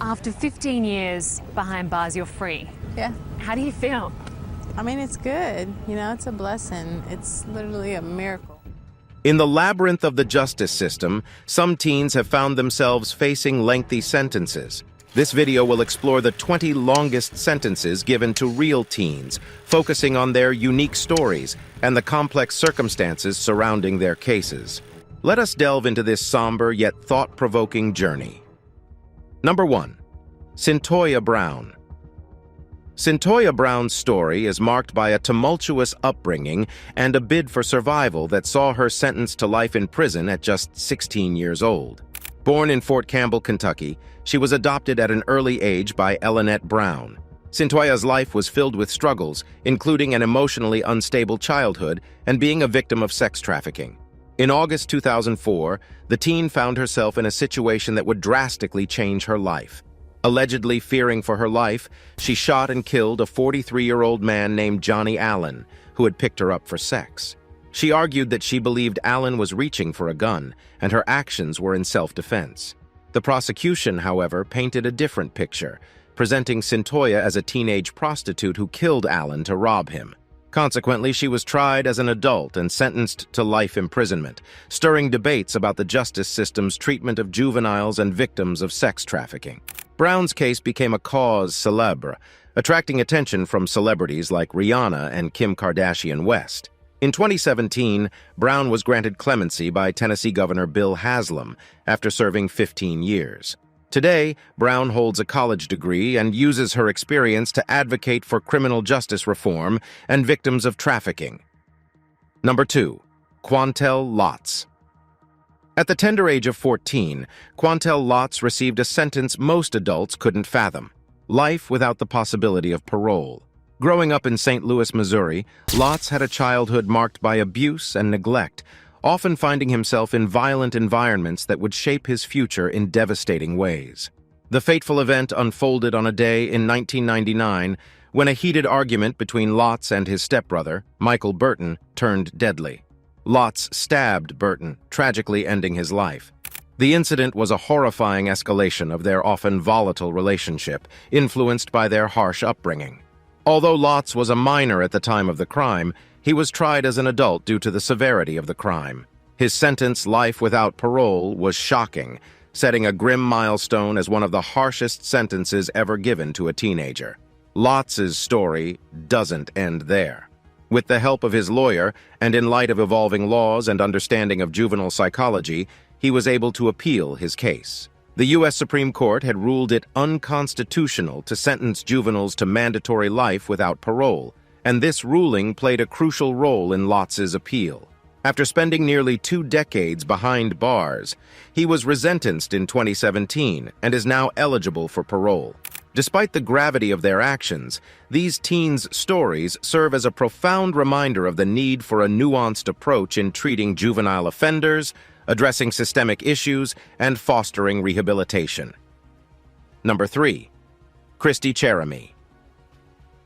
After 15 years behind bars, you're free. Yeah. How do you feel? I mean, it's good. You know, it's a blessing. It's literally a miracle. In the labyrinth of the justice system, some teens have found themselves facing lengthy sentences. This video will explore the 20 longest sentences given to real teens, focusing on their unique stories and the complex circumstances surrounding their cases. Let us delve into this somber yet thought-provoking journey. Number 1. Cyntoia Brown. Cyntoia Brown's story is marked by a tumultuous upbringing and a bid for survival that saw her sentenced to life in prison at just 16 years old. Born in Fort Campbell, Kentucky, she was adopted at an early age by Elinette Brown. Cyntoia's life was filled with struggles, including an emotionally unstable childhood and being a victim of sex trafficking. In August 2004, the teen found herself in a situation that would drastically change her life. Allegedly fearing for her life, she shot and killed a 43-year-old man named Johnny Allen, who had picked her up for sex. She argued that she believed Allen was reaching for a gun, and her actions were in self-defense. The prosecution, however, painted a different picture, presenting Cyntoia as a teenage prostitute who killed Allen to rob him. Consequently, she was tried as an adult and sentenced to life imprisonment, stirring debates about the justice system's treatment of juveniles and victims of sex trafficking. Brown's case became a cause célèbre, attracting attention from celebrities like Rihanna and Kim Kardashian West. In 2017, Brown was granted clemency by Tennessee Governor Bill Haslam after serving 15 years. Today, Brown holds a college degree and uses her experience to advocate for criminal justice reform and victims of trafficking. Number 2. Quantel Lotz. At the tender age of 14, Quantel Lotz received a sentence most adults couldn't fathom: life without the possibility of parole. Growing up in St. Louis, Missouri, Lotz had a childhood marked by abuse and neglect, often finding himself in violent environments that would shape his future in devastating ways. The fateful event unfolded on a day in 1999 when a heated argument between Lotz and his stepbrother, Michael Burton, turned deadly. Lotz stabbed Burton, tragically ending his life. The incident was a horrifying escalation of their often volatile relationship, influenced by their harsh upbringing. Although Lotz was a minor at the time of the crime, he was tried as an adult due to the severity of the crime. His sentence, life without parole, was shocking, setting a grim milestone as one of the harshest sentences ever given to a teenager. Lotz's story doesn't end there. With the help of his lawyer, and in light of evolving laws and understanding of juvenile psychology, he was able to appeal his case. The U.S. Supreme Court had ruled it unconstitutional to sentence juveniles to mandatory life without parole, and this ruling played a crucial role in Lotz's appeal. After spending nearly 2 decades behind bars, he was resentenced in 2017 and is now eligible for parole. Despite the gravity of their actions, these teens' stories serve as a profound reminder of the need for a nuanced approach in treating juvenile offenders, addressing systemic issues, and fostering rehabilitation. Number 3. Christy Cherami.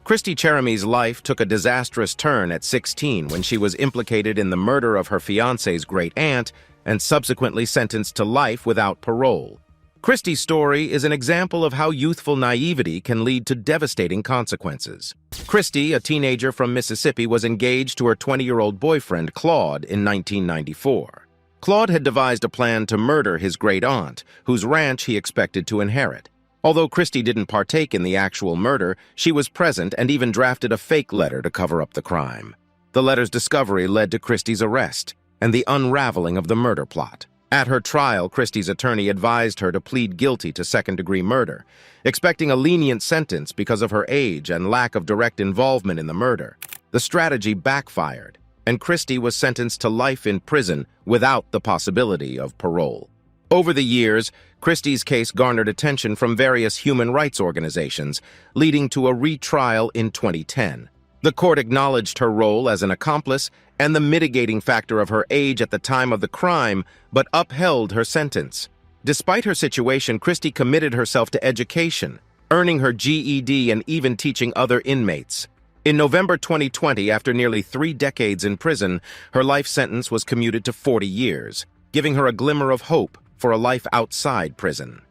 Christy Cherami's life took a disastrous turn at 16 when she was implicated in the murder of her fiancé's great-aunt and subsequently sentenced to life without parole. Christy's story is an example of how youthful naivety can lead to devastating consequences. Christy, a teenager from Mississippi, was engaged to her 20-year-old boyfriend, Claude, in 1994. Claude had devised a plan to murder his great-aunt, whose ranch he expected to inherit. Although Christy didn't partake in the actual murder, she was present and even drafted a fake letter to cover up the crime. The letter's discovery led to Christy's arrest and the unraveling of the murder plot. At her trial, Christy's attorney advised her to plead guilty to second-degree murder, expecting a lenient sentence because of her age and lack of direct involvement in the murder. The strategy backfired, and Christy was sentenced to life in prison without the possibility of parole. Over the years, Christy's case garnered attention from various human rights organizations, leading to a retrial in 2010. The court acknowledged her role as an accomplice and the mitigating factor of her age at the time of the crime, but upheld her sentence. Despite her situation, Christy committed herself to education, earning her GED and even teaching other inmates. In November 2020, after nearly 3 decades in prison, her life sentence was commuted to 40 years, giving her a glimmer of hope for a life outside prison.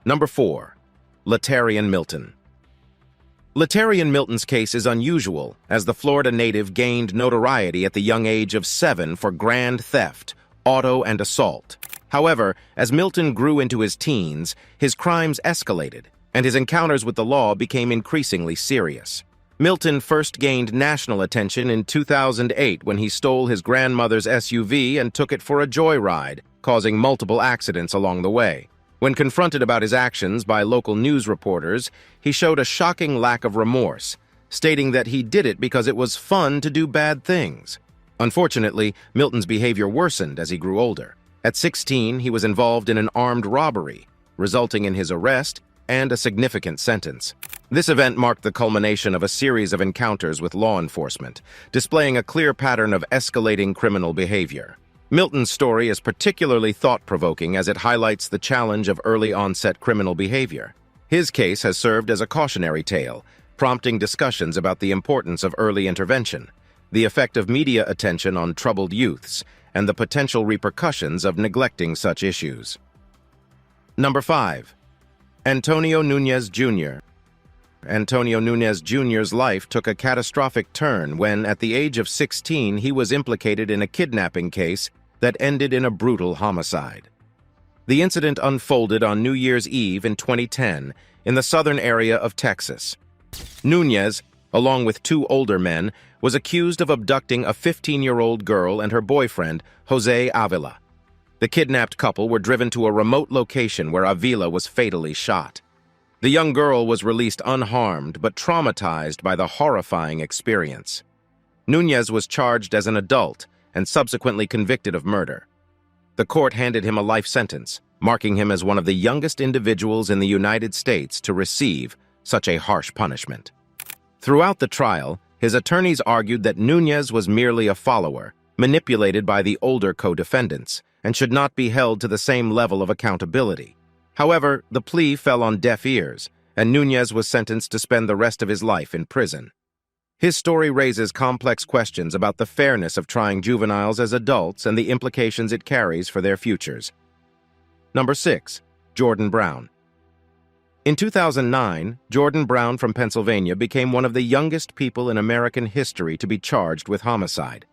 Number 4. Latarian Milton. Latarian Milton's case is unusual, as the Florida native gained notoriety at the young age of 7 for grand theft, auto, and assault. However, as Milton grew into his teens, his crimes escalated, and his encounters with the law became increasingly serious. Milton first gained national attention in 2008 when he stole his grandmother's SUV and took it for a joyride, causing multiple accidents along the way. When confronted about his actions by local news reporters, he showed a shocking lack of remorse, stating that he did it because it was fun to do bad things. Unfortunately, Milton's behavior worsened as he grew older. At 16, he was involved in an armed robbery, resulting in his arrest and a significant sentence. This event marked the culmination of a series of encounters with law enforcement, displaying a clear pattern of escalating criminal behavior. Milton's story is particularly thought-provoking as it highlights the challenge of early-onset criminal behavior. His case has served as a cautionary tale, prompting discussions about the importance of early intervention, the effect of media attention on troubled youths, and the potential repercussions of neglecting such issues. Number 5. Antonio Nunez Jr. Antonio Nunez Jr.'s life took a catastrophic turn when, at the age of 16, he was implicated in a kidnapping case that ended in a brutal homicide. The incident unfolded on New Year's Eve in 2010 in the southern area of Texas. Nunez, along with 2 older men, was accused of abducting a 15-year-old girl and her boyfriend, Jose Avila. The kidnapped couple were driven to a remote location where Avila was fatally shot. The young girl was released unharmed but traumatized by the horrifying experience. Nunez was charged as an adult and subsequently convicted of murder. The court handed him a life sentence, marking him as one of the youngest individuals in the United States to receive such a harsh punishment. Throughout the trial, his attorneys argued that Nunez was merely a follower, manipulated by the older co-defendants, and should not be held to the same level of accountability. However, the plea fell on deaf ears, and Nunez was sentenced to spend the rest of his life in prison. His story raises complex questions about the fairness of trying juveniles as adults and the implications it carries for their futures. Number 6. Jordan Brown. In 2009, Jordan Brown from Pennsylvania became one of the youngest people in American history to be charged with homicide.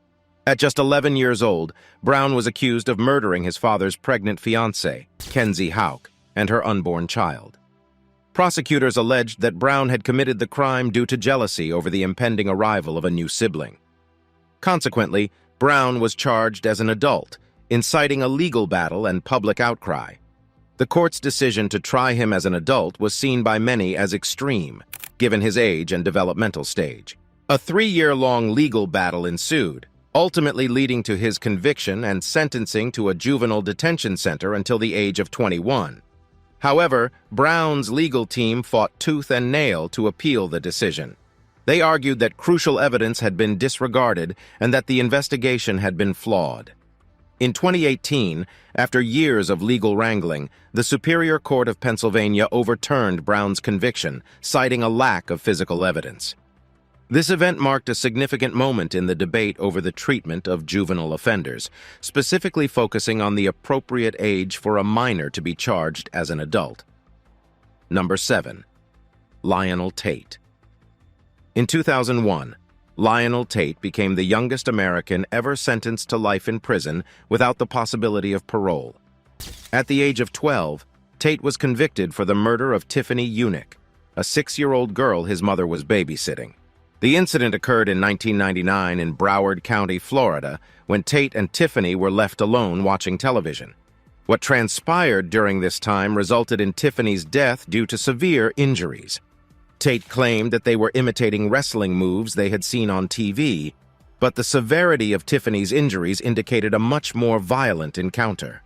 At just 11 years old, Brown was accused of murdering his father's pregnant fiancée, Kenzie Houck, and her unborn child. Prosecutors alleged that Brown had committed the crime due to jealousy over the impending arrival of a new sibling. Consequently, Brown was charged as an adult, inciting a legal battle and public outcry. The court's decision to try him as an adult was seen by many as extreme, given his age and developmental stage. A 3-year-long legal battle ensued, ultimately leading to his conviction and sentencing to a juvenile detention center until the age of 21. However, Brown's legal team fought tooth and nail to appeal the decision. They argued that crucial evidence had been disregarded and that the investigation had been flawed. In 2018, after years of legal wrangling, the Superior Court of Pennsylvania overturned Brown's conviction, citing a lack of physical evidence. This event marked a significant moment in the debate over the treatment of juvenile offenders, specifically focusing on the appropriate age for a minor to be charged as an adult. Number 7. Lionel Tate. In 2001, Lionel Tate became the youngest American ever sentenced to life in prison without the possibility of parole. At the age of 12, Tate was convicted for the murder of Tiffany Eunick, a 6-year-old girl his mother was babysitting. The incident occurred in 1999 in Broward County, Florida, when Tate and Tiffany were left alone watching television. What transpired during this time resulted in Tiffany's death due to severe injuries. Tate claimed that they were imitating wrestling moves they had seen on TV, but the severity of Tiffany's injuries indicated a much more violent encounter.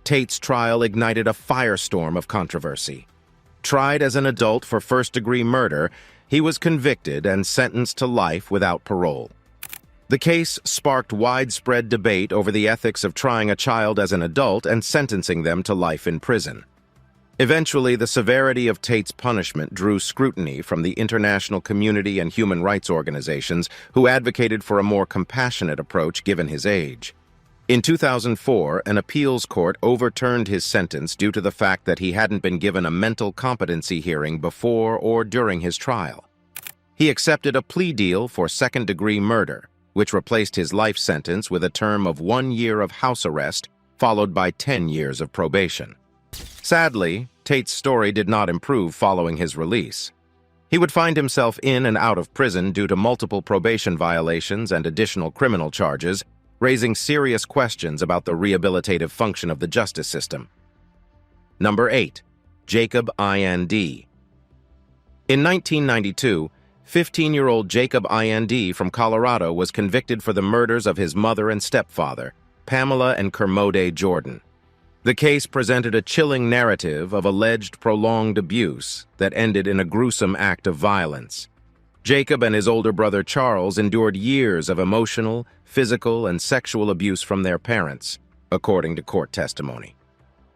Tate's trial ignited a firestorm of controversy. Tried as an adult for first-degree murder, he was convicted and sentenced to life without parole. The case sparked widespread debate over the ethics of trying a child as an adult and sentencing them to life in prison. Eventually, the severity of Tate's punishment drew scrutiny from the international community and human rights organizations who advocated for a more compassionate approach given his age. In 2004, an appeals court overturned his sentence due to the fact that he hadn't been given a mental competency hearing before or during his trial. He accepted a plea deal for second-degree murder, which replaced his life sentence with a term of 1 year of house arrest, followed by 10 years of probation. Sadly, Tate's story did not improve following his release. He would find himself in and out of prison due to multiple probation violations and additional criminal charges, raising serious questions about the rehabilitative function of the justice system. Number 8. Jacob Ind. In 1992, 15-year-old Jacob Ind from Colorado was convicted for the murders of his mother and stepfather, Pamela and Kermode Jordan. The case presented a chilling narrative of alleged prolonged abuse that ended in a gruesome act of violence. Jacob and his older brother Charles endured years of emotional, physical, and sexual abuse from their parents, according to court testimony.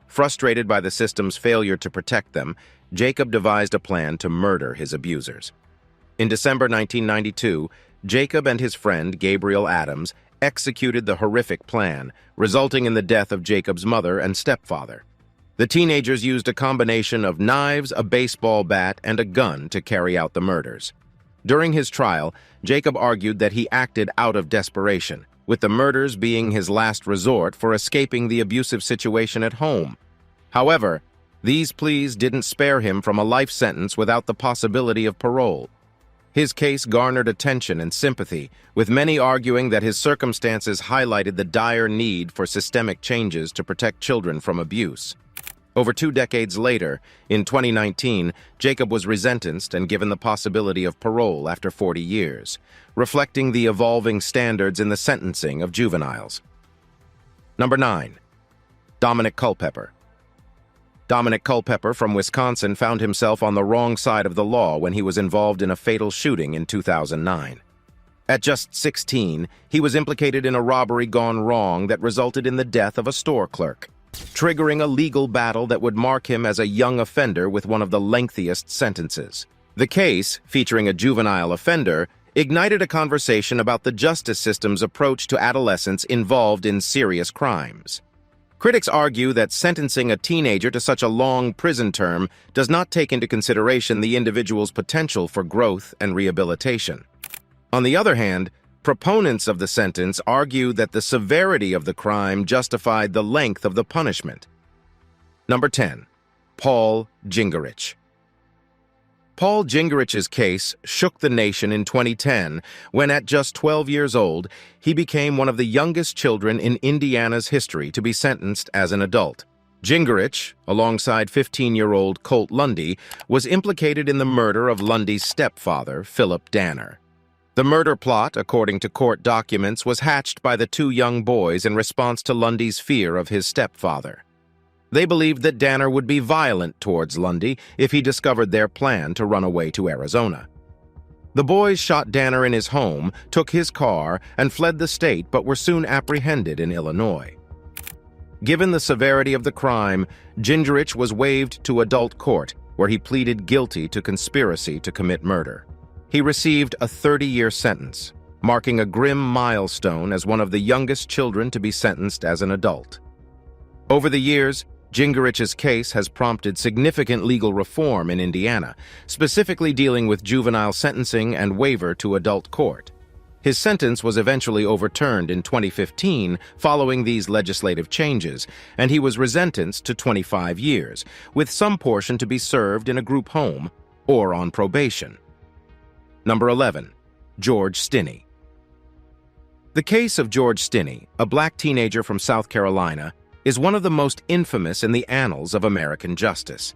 Frustrated by the system's failure to protect them, Jacob devised a plan to murder his abusers. In December 1992, Jacob and his friend Gabriel Adams executed the horrific plan, resulting in the death of Jacob's mother and stepfather. The teenagers used a combination of knives, a baseball bat, and a gun to carry out the murders. During his trial, Jacob argued that he acted out of desperation, with the murders being his last resort for escaping the abusive situation at home. However, these pleas didn't spare him from a life sentence without the possibility of parole. His case garnered attention and sympathy, with many arguing that his circumstances highlighted the dire need for systemic changes to protect children from abuse. Over 2 decades later, in 2019, Jacob was resentenced and given the possibility of parole after 40 years, reflecting the evolving standards in the sentencing of juveniles. Number 9. Dominic Culpepper. Dominic Culpepper from Wisconsin found himself on the wrong side of the law when he was involved in a fatal shooting in 2009. At just 16, he was implicated in a robbery gone wrong that resulted in the death of a store clerk, triggering a legal battle that would mark him as a young offender with one of the lengthiest sentences. The case, featuring a juvenile offender, ignited a conversation about the justice system's approach to adolescents involved in serious crimes. Critics argue that sentencing a teenager to such a long prison term does not take into consideration the individual's potential for growth and rehabilitation. On the other hand, proponents of the sentence argue that the severity of the crime justified the length of the punishment. Number 10. Paul Gingerich. Paul Gingerich's case shook the nation in 2010 when, at just 12 years old, he became one of the youngest children in Indiana's history to be sentenced as an adult. Gingerich, alongside 15-year-old Colt Lundy, was implicated in the murder of Lundy's stepfather, Philip Danner. The murder plot, according to court documents, was hatched by the 2 young boys in response to Lundy's fear of his stepfather. They believed that Danner would be violent towards Lundy if he discovered their plan to run away to Arizona. The boys shot Danner in his home, took his car, and fled the state but were soon apprehended in Illinois. Given the severity of the crime, Gingerich was waived to adult court, where he pleaded guilty to conspiracy to commit murder. He received a 30-year sentence, marking a grim milestone as one of the youngest children to be sentenced as an adult. Over the years, Gingerich's case has prompted significant legal reform in Indiana, specifically dealing with juvenile sentencing and waiver to adult court. His sentence was eventually overturned in 2015 following these legislative changes, and he was resentenced to 25 years, with some portion to be served in a group home or on probation. Number 11. George Stinney. The case of George Stinney, a black teenager from South Carolina, is one of the most infamous in the annals of American justice.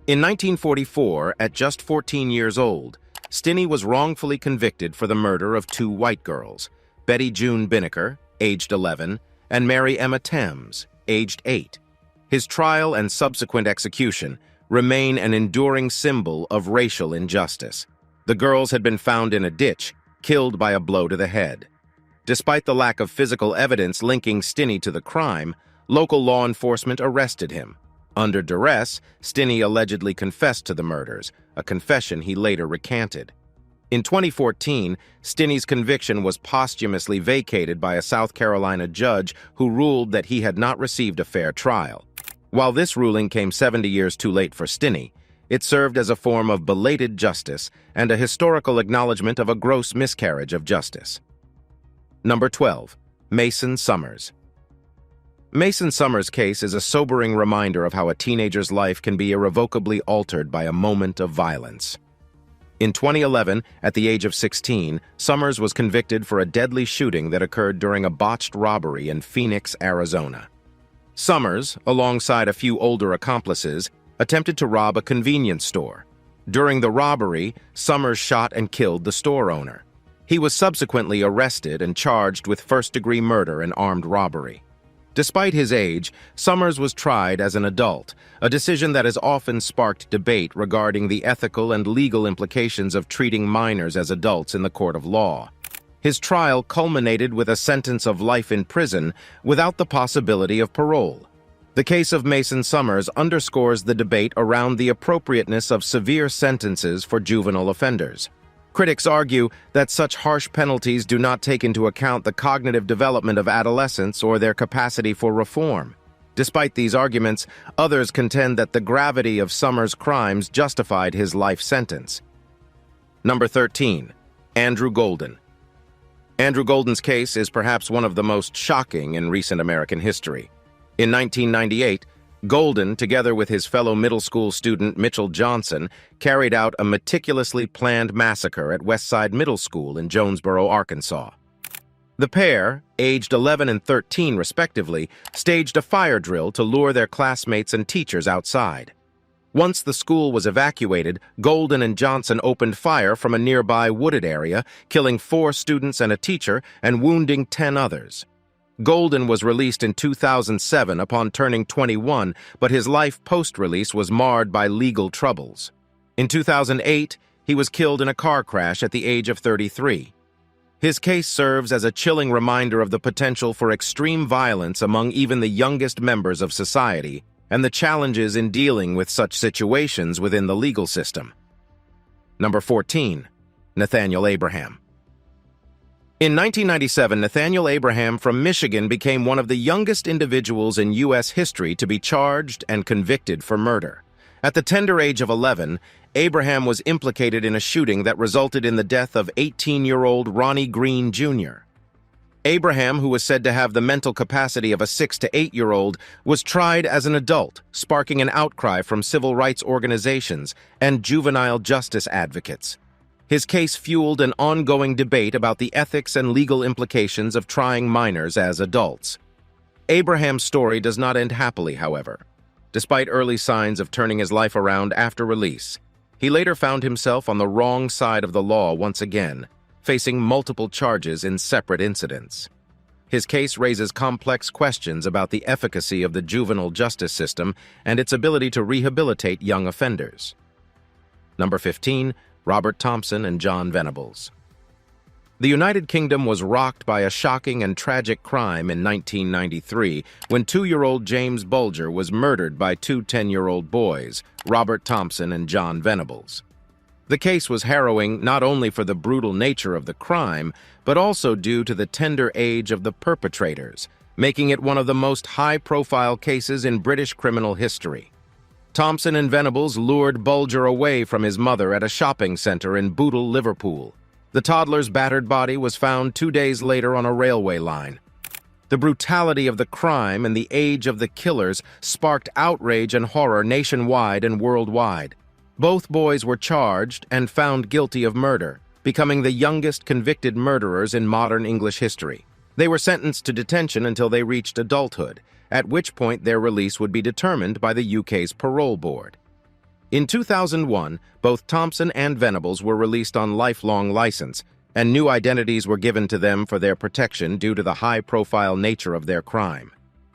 In 1944, at just 14 years old, Stinney was wrongfully convicted for the murder of 2 white girls, Betty June Binnicker, aged 11, and Mary Emma Thames, aged 8. His trial and subsequent execution remain an enduring symbol of racial injustice. The girls had been found in a ditch, killed by a blow to the head. Despite the lack of physical evidence linking Stinney to the crime, local law enforcement arrested him. Under duress, Stinney allegedly confessed to the murders, a confession he later recanted. In 2014, Stinney's conviction was posthumously vacated by a South Carolina judge who ruled that he had not received a fair trial. While this ruling came 70 years too late for Stinney, it served as a form of belated justice and a historical acknowledgement of a gross miscarriage of justice. Number 12. Mason Summers. Mason Summers' case is a sobering reminder of how a teenager's life can be irrevocably altered by a moment of violence. In 2011, at the age of 16, Summers was convicted for a deadly shooting that occurred during a botched robbery in Phoenix, Arizona. Summers, alongside a few older accomplices, attempted to rob a convenience store. During the robbery, Summers shot and killed the store owner. He was subsequently arrested and charged with first-degree murder and armed robbery. Despite his age, Summers was tried as an adult, a decision that has often sparked debate regarding the ethical and legal implications of treating minors as adults in the court of law. His trial culminated with a sentence of life in prison without the possibility of parole. The case of Mason Summers underscores the debate around the appropriateness of severe sentences for juvenile offenders. Critics argue that such harsh penalties do not take into account the cognitive development of adolescents or their capacity for reform. Despite these arguments, others contend that the gravity of Summers' crimes justified his life sentence. Number 13. Andrew Golden. Andrew Golden's case is perhaps one of the most shocking in recent American history. In 1998, Golden, together with his fellow middle school student Mitchell Johnson, carried out a meticulously planned massacre at Westside Middle School in Jonesboro, Arkansas. The pair, aged 11 and 13 respectively, staged a fire drill to lure their classmates and teachers outside. Once the school was evacuated, Golden and Johnson opened fire from a nearby wooded area, killing 4 students and a teacher and wounding 10 others. Golden was released in 2007 upon turning 21, but his life post-release was marred by legal troubles. In 2008, he was killed in a car crash at the age of 33. His case serves as a chilling reminder of the potential for extreme violence among even the youngest members of society and the challenges in dealing with such situations within the legal system. Number 14. Nathaniel Abraham. In 1997, Nathaniel Abraham from Michigan became one of the youngest individuals in U.S. history to be charged and convicted for murder. At the tender age of 11, Abraham was implicated in a shooting that resulted in the death of 18-year-old Ronnie Green, Jr. Abraham, who was said to have the mental capacity of a 6- to 8-year-old, was tried as an adult, sparking an outcry from civil rights organizations and juvenile justice advocates. His case fueled an ongoing debate about the ethics and legal implications of trying minors as adults. Abraham's story does not end happily, however. Despite early signs of turning his life around after release, he later found himself on the wrong side of the law once again, facing multiple charges in separate incidents. His case raises complex questions about the efficacy of the juvenile justice system and its ability to rehabilitate young offenders. Number 15. Robert Thompson and John Venables. The United Kingdom was rocked by a shocking and tragic crime in 1993 when 2-year-old James Bulger was murdered by 2 10-year-old boys, Robert Thompson and John Venables. The case was harrowing not only for the brutal nature of the crime, but also due to the tender age of the perpetrators, making it one of the most high-profile cases in British criminal history. Thompson and Venables lured Bulger away from his mother at a shopping center in Bootle, Liverpool. The toddler's battered body was found 2 days later on a railway line. The brutality of the crime and the age of the killers sparked outrage and horror nationwide and worldwide. Both boys were charged and found guilty of murder, becoming the youngest convicted murderers in modern English history. They were sentenced to detention until they reached adulthood, at which point their release would be determined by the UK's parole board. In 2001, both Thompson and Venables were released on lifelong license, and new identities were given to them for their protection due to the high-profile nature of their crime.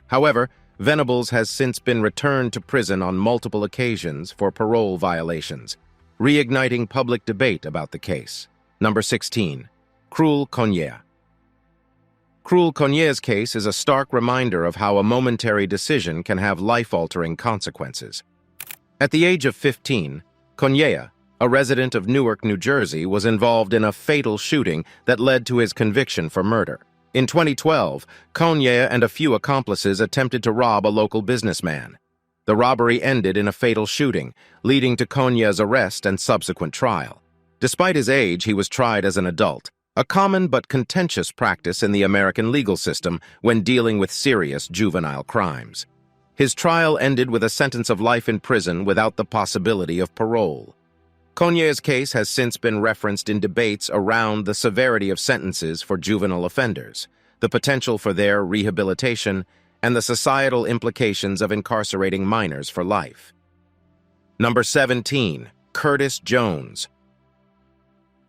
However, Venables has since been returned to prison on multiple occasions for parole violations, reigniting public debate about the case. Number 16. Krul Konye. Krul Konye's case is a stark reminder of how a momentary decision can have life-altering consequences. At the age of 15, Konye, a resident of Newark, New Jersey, was involved in a fatal shooting that led to his conviction for murder. In 2012, Konya and a few accomplices attempted to rob a local businessman. The robbery ended in a fatal shooting, leading to Konya's arrest and subsequent trial. Despite his age, he was tried as an adult, a common but contentious practice in the American legal system when dealing with serious juvenile crimes. His trial ended with a sentence of life in prison without the possibility of parole. Konya's case has since been referenced in debates around the severity of sentences for juvenile offenders, the potential for their rehabilitation, and the societal implications of incarcerating minors for life. Number 17. Curtis Jones.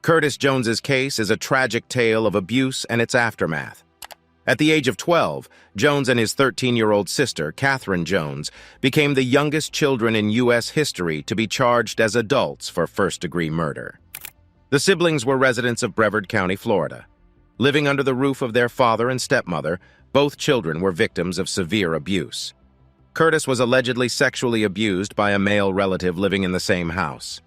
Curtis Jones's case is a tragic tale of abuse and its aftermath. At the age of 12, Jones and his 13-year-old sister, Catherine Jones, became the youngest children in U.S. history to be charged as adults for first-degree murder. The siblings were residents of Brevard County, Florida. Living under the roof of their father and stepmother, both children were victims of severe abuse. Curtis was allegedly sexually abused by a male relative living in the same house.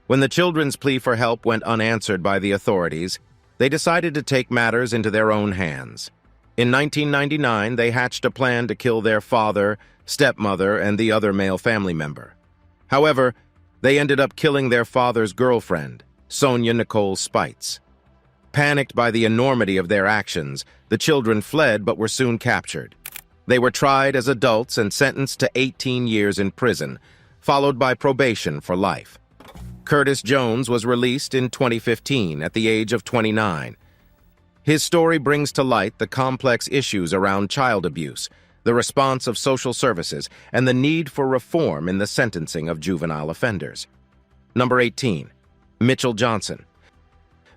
When the children's plea for help went unanswered by the authorities, they decided to take matters into their own hands. In 1999, they hatched a plan to kill their father, stepmother, and the other male family member. However, they ended up killing their father's girlfriend, Sonia Nicole Spites. Panicked by the enormity of their actions, the children fled but were soon captured. They were tried as adults and sentenced to 18 years in prison, followed by probation for life. Curtis Jones was released in 2015 at the age of 29. His story brings to light the complex issues around child abuse, the response of social services, and the need for reform in the sentencing of juvenile offenders. Number 18. Mitchell Johnson.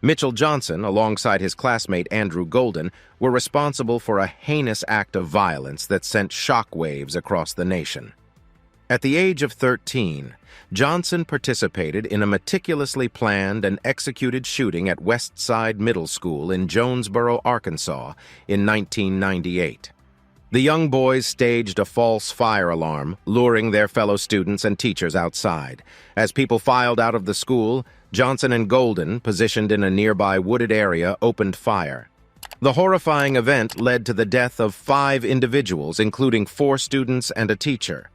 Mitchell Johnson, alongside his classmate Andrew Golden, were responsible for a heinous act of violence that sent shockwaves across the nation. At the age of 13, Johnson participated in a meticulously planned and executed shooting at Westside Middle School in Jonesboro, Arkansas, in 1998. The young boys staged a false fire alarm, luring their fellow students and teachers outside. As people filed out of the school, Johnson and Golden, positioned in a nearby wooded area, opened fire. The horrifying event led to the death of 5 individuals, including 4 students and a teacher.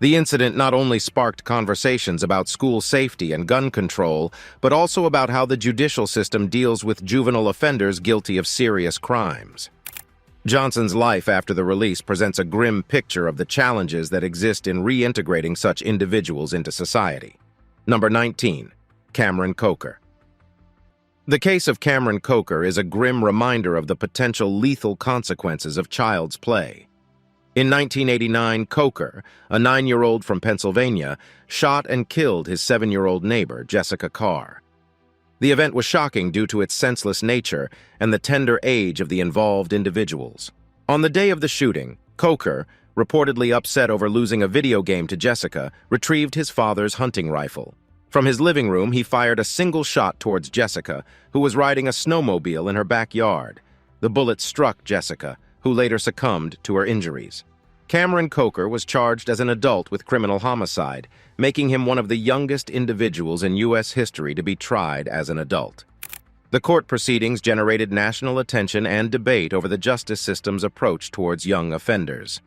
The incident not only sparked conversations about school safety and gun control, but also about how the judicial system deals with juvenile offenders guilty of serious crimes. Johnson's life after the release presents a grim picture of the challenges that exist in reintegrating such individuals into society. Number 19. Cameron Coker. The case of Cameron Coker is a grim reminder of the potential lethal consequences of child's play. In 1989, Coker, a 9-year-old from Pennsylvania, shot and killed his 7-year-old neighbor, Jessica Carr. The event was shocking due to its senseless nature and the tender age of the involved individuals. On the day of the shooting, Coker, reportedly upset over losing a video game to Jessica, retrieved his father's hunting rifle. From his living room, he fired a single shot towards Jessica, who was riding a snowmobile in her backyard. The bullet struck Jessica, who later succumbed to her injuries. Cameron Coker was charged as an adult with criminal homicide, making him one of the youngest individuals in U.S. history to be tried as an adult. The court proceedings generated national attention and debate over the justice system's approach towards young offenders.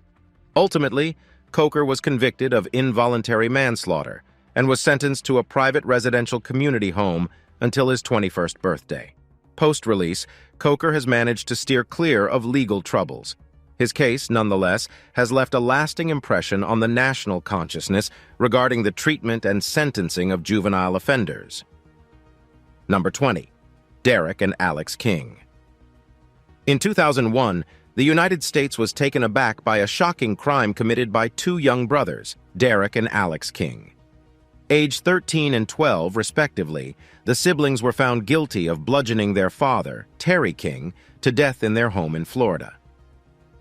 Ultimately, Coker was convicted of involuntary manslaughter and was sentenced to a private residential community home until his 21st birthday. Post-release, Coker has managed to steer clear of legal troubles. His case, nonetheless, has left a lasting impression on the national consciousness regarding the treatment and sentencing of juvenile offenders. Number 20. Derek and Alex King. In 2001, the United States was taken aback by a shocking crime committed by 2 young brothers, Derek and Alex King. Aged 13 and 12, respectively, the siblings were found guilty of bludgeoning their father, Terry King, to death in their home in Florida.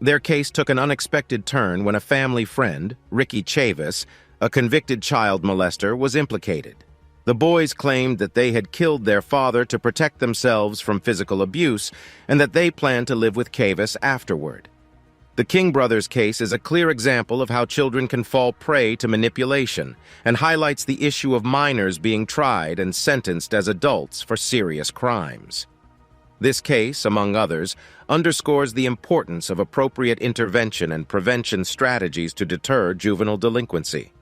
Their case took an unexpected turn when a family friend, Ricky Chavis, a convicted child molester, was implicated. The boys claimed that they had killed their father to protect themselves from physical abuse and that they planned to live with Chavis afterward. The King brothers case is a clear example of how children can fall prey to manipulation and highlights the issue of minors being tried and sentenced as adults for serious crimes. This case, among others, underscores the importance of appropriate intervention and prevention strategies to deter juvenile delinquency.